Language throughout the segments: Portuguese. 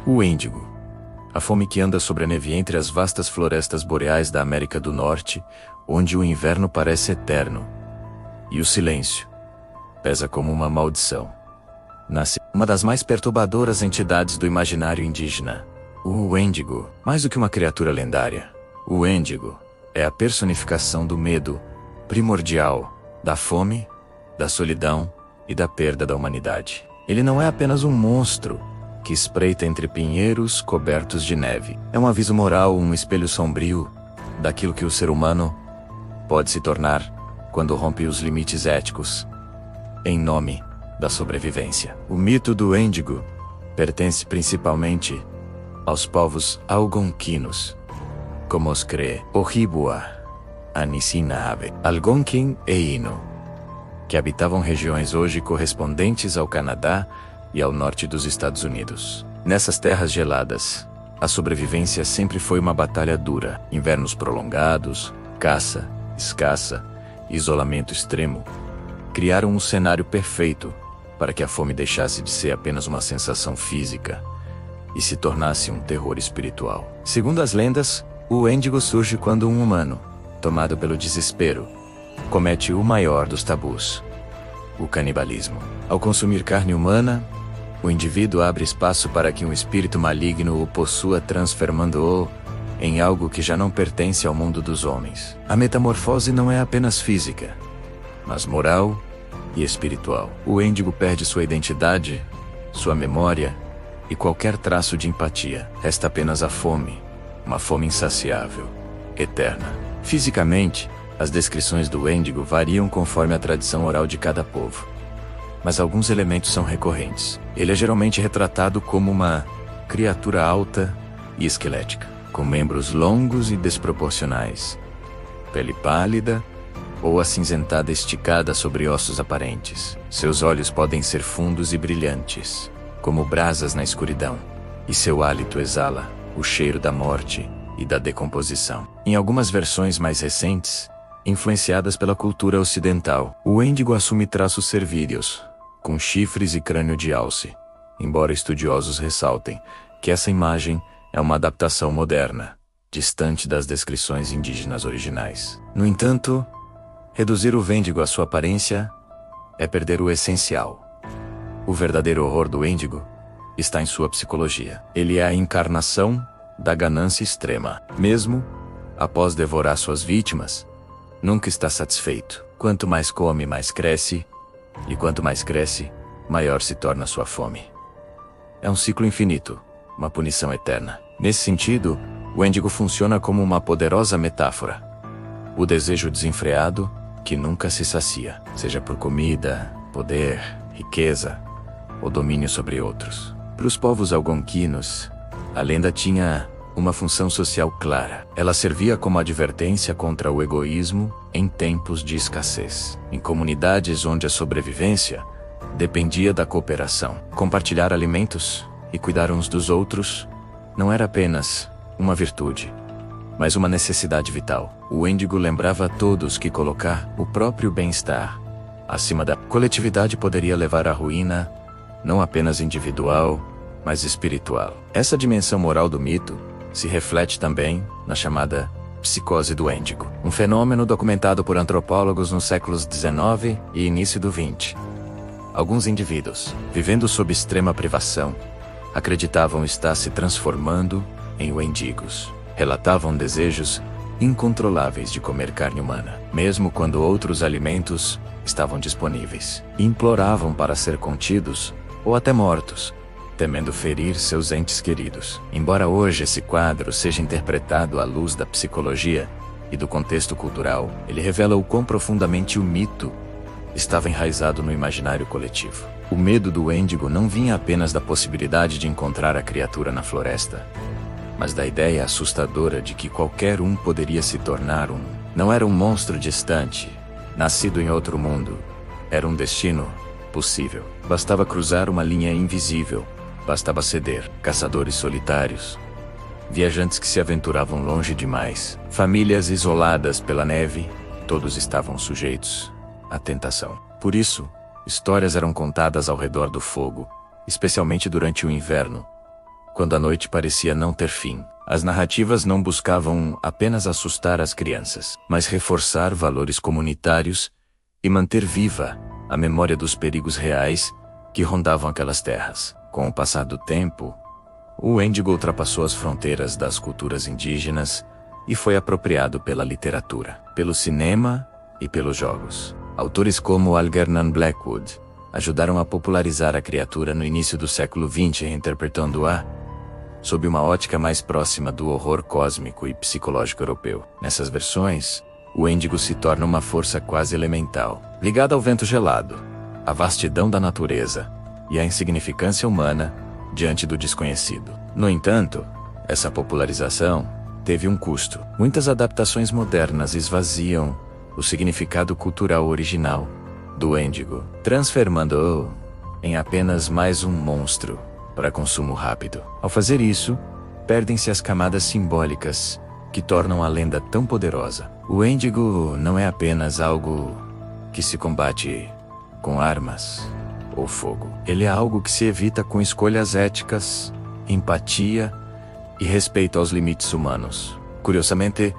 O Wendigo. A fome que anda sobre a neve entre as vastas florestas boreais da América do Norte, onde o inverno parece eterno. E o silêncio pesa como uma maldição. Nasce uma das mais perturbadoras entidades do imaginário indígena. O Wendigo. Mais do que uma criatura lendária, o Wendigo é a personificação do medo primordial, da fome, da solidão e da perda da humanidade. Ele não é apenas um monstro que espreita entre pinheiros cobertos de neve. É um aviso moral, um espelho sombrio daquilo que o ser humano pode se tornar quando rompe os limites éticos em nome da sobrevivência. O mito do Wendigo pertence principalmente aos povos algonquinos, como os Cree, Ojibwa, Anishinaabe, Algonquin e Innu, que habitavam regiões hoje correspondentes ao Canadá e ao norte dos Estados Unidos. Nessas terras geladas, a sobrevivência sempre foi uma batalha dura. Invernos prolongados, caça escassa, isolamento extremo, criaram um cenário perfeito para que a fome deixasse de ser apenas uma sensação física e se tornasse um terror espiritual. Segundo as lendas, o Wendigo surge quando um humano, tomado pelo desespero, comete o maior dos tabus: o canibalismo. Ao consumir carne humana, o indivíduo abre espaço para que um espírito maligno o possua, transformando-o em algo que já não pertence ao mundo dos homens. A metamorfose não é apenas física, mas moral e espiritual. O Wendigo perde sua identidade, sua memória e qualquer traço de empatia. Resta apenas a fome, uma fome insaciável, eterna. Fisicamente, as descrições do Wendigo variam conforme a tradição oral de cada povo, mas alguns elementos são recorrentes. Ele é geralmente retratado como uma criatura alta e esquelética, com membros longos e desproporcionais, pele pálida ou acinzentada esticada sobre ossos aparentes. Seus olhos podem ser fundos e brilhantes, como brasas na escuridão, e seu hálito exala o cheiro da morte e da decomposição. Em algumas versões mais recentes, influenciadas pela cultura ocidental, o Wendigo assume traços servídeos, com chifres e crânio de alce, embora estudiosos ressaltem que essa imagem é uma adaptação moderna, distante das descrições indígenas originais. No entanto, reduzir o Wendigo à sua aparência é perder o essencial. O verdadeiro horror do Wendigo está em sua psicologia. Ele é a encarnação da ganância extrema. Mesmo após devorar suas vítimas, nunca está satisfeito. Quanto mais come, mais cresce, e quanto mais cresce, maior se torna sua fome. É um ciclo infinito, uma punição eterna. Nesse sentido, o Wendigo funciona como uma poderosa metáfora. O desejo desenfreado que nunca se sacia, seja por comida, poder, riqueza ou domínio sobre outros. Para os povos algonquinos, a lenda tinha uma função social clara. Ela servia como advertência contra o egoísmo em tempos de escassez. Em comunidades onde a sobrevivência dependia da cooperação, compartilhar alimentos e cuidar uns dos outros não era apenas uma virtude, mas uma necessidade vital. O Wendigo lembrava a todos que colocar o próprio bem-estar acima da coletividade poderia levar à ruína, não apenas individual, mas espiritual. Essa dimensão moral do mito se reflete também na chamada psicose do Wendigo, um fenômeno documentado por antropólogos nos séculos XIX e início do XX. Alguns indivíduos, vivendo sob extrema privação, acreditavam estar se transformando em wendigos. Relatavam desejos incontroláveis de comer carne humana, mesmo quando outros alimentos estavam disponíveis. Imploravam para ser contidos ou até mortos, temendo ferir seus entes queridos. Embora hoje esse quadro seja interpretado à luz da psicologia e do contexto cultural, ele revela o quão profundamente o mito estava enraizado no imaginário coletivo. O medo do Wendigo não vinha apenas da possibilidade de encontrar a criatura na floresta, mas da ideia assustadora de que qualquer um poderia se tornar um. Não era um monstro distante, nascido em outro mundo. Era um destino possível. Bastava cruzar uma linha invisível. Bastava ceder. Caçadores solitários, viajantes que se aventuravam longe demais, famílias isoladas pela neve, todos estavam sujeitos à tentação. Por isso, histórias eram contadas ao redor do fogo, especialmente durante o inverno, quando a noite parecia não ter fim. As narrativas não buscavam apenas assustar as crianças, mas reforçar valores comunitários e manter viva a memória dos perigos reais que rondavam aquelas terras. Com o passar do tempo, o Wendigo ultrapassou as fronteiras das culturas indígenas e foi apropriado pela literatura, pelo cinema e pelos jogos. Autores como Algernon Blackwood ajudaram a popularizar a criatura no início do século XX, interpretando-a sob uma ótica mais próxima do horror cósmico e psicológico europeu. Nessas versões, o Wendigo se torna uma força quase elemental, ligada ao vento gelado, à vastidão da natureza e à insignificância humana diante do desconhecido. No entanto, essa popularização teve um custo. Muitas adaptações modernas esvaziam o significado cultural original do Wendigo, transformando-o em apenas mais um monstro para consumo rápido. Ao fazer isso, perdem-se as camadas simbólicas que tornam a lenda tão poderosa. O Wendigo não é apenas algo que se combate com armas ou fogo. Ele é algo que se evita com escolhas éticas, empatia e respeito aos limites humanos. Curiosamente,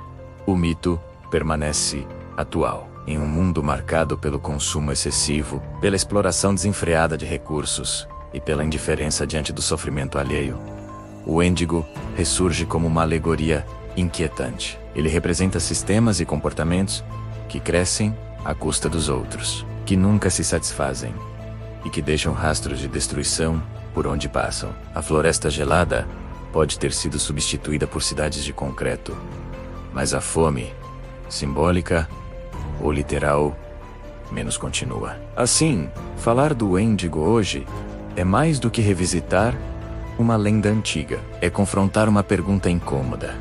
o mito permanece atual. Em um mundo marcado pelo consumo excessivo, pela exploração desenfreada de recursos e pela indiferença diante do sofrimento alheio, o Wendigo ressurge como uma alegoria inquietante. Ele representa sistemas e comportamentos que crescem à custa dos outros, que nunca se satisfazem e que deixam rastros de destruição por onde passam. A floresta gelada pode ter sido substituída por cidades de concreto, mas a fome, simbólica ou literal, menos continua. Assim, falar do Wendigo hoje é mais do que revisitar uma lenda antiga. É confrontar uma pergunta incômoda.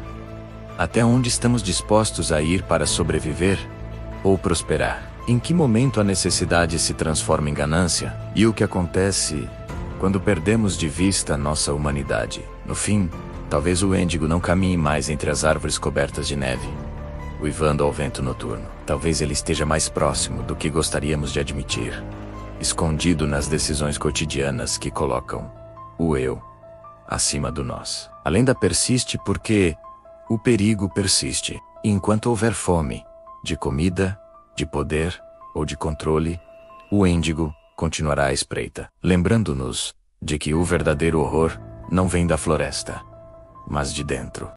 Até onde estamos dispostos a ir para sobreviver ou prosperar? Em que momento a necessidade se transforma em ganância? E o que acontece quando perdemos de vista nossa humanidade? No fim, talvez o Wendigo não caminhe mais entre as árvores cobertas de neve, uivando ao vento noturno. Talvez ele esteja mais próximo do que gostaríamos de admitir, escondido nas decisões cotidianas que colocam o eu acima do nós. A lenda persiste porque o perigo persiste. E enquanto houver fome, de comida, de poder ou de controle, o Wendigo continuará à espreita, lembrando-nos de que o verdadeiro horror não vem da floresta, mas de dentro.